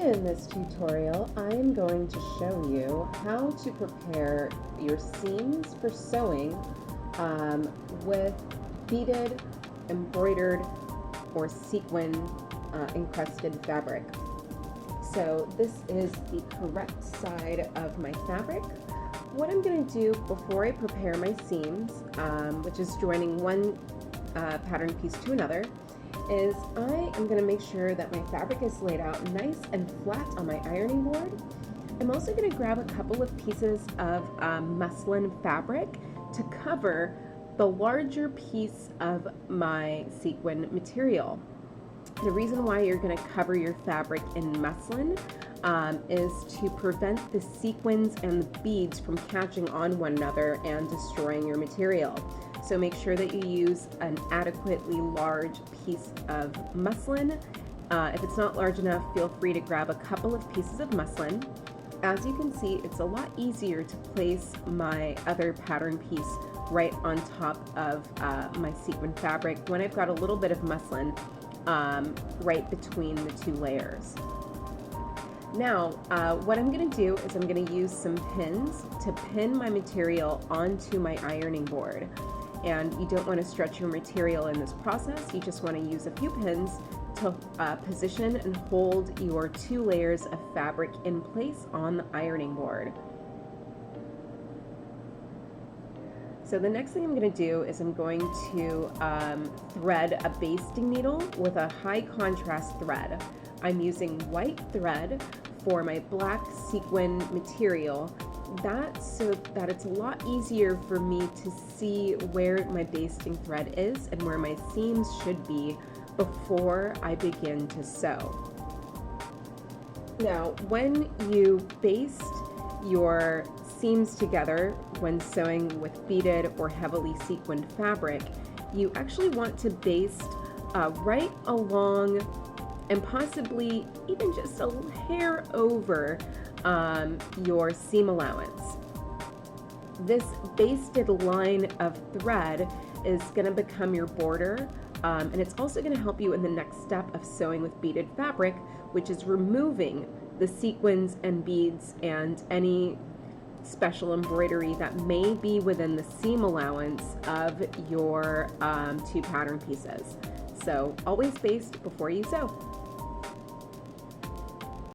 In this tutorial, I am going to show you how to prepare your seams for sewing with beaded, embroidered, or sequin encrusted fabric. So this is the correct side of my fabric. What I'm going to do before I prepare my seams, which is joining one pattern piece to another, is I am going to make sure that my fabric is laid out nice and flat on my ironing board. I'm also going to grab a couple of pieces of muslin fabric to cover the larger piece of my sequin material. The reason why you're going to cover your fabric in muslin is to prevent the sequins and the beads from catching on one another and destroying your material. So make sure that you use an adequately large piece of muslin. If it's not large enough, feel free to grab a couple of pieces of muslin. As you can see, it's a lot easier to place my other pattern piece right on top of my sequin fabric when I've got a little bit of muslin right between the two layers. Now, what I'm going to do is I'm going to use some pins to pin my material onto my ironing board. And you don't want to stretch your material in this process. You just want to use a few pins to position and hold your two layers of fabric in place on the ironing board. So the next thing I'm going to do is I'm going to thread a basting needle with a high contrast thread. I'm using white thread for my black sequin material. So that it's a lot easier for me to see where my basting thread is and where my seams should be before I begin to sew. Now, when you baste your seams together when sewing with beaded or heavily sequined fabric, you actually want to baste right along and possibly even just a hair over your seam allowance. This basted line of thread is going to become your border, and it's also going to help you in the next step of sewing with beaded fabric, which is removing the sequins and beads and any special embroidery that may be within the seam allowance of your two pattern pieces. So always baste before you sew.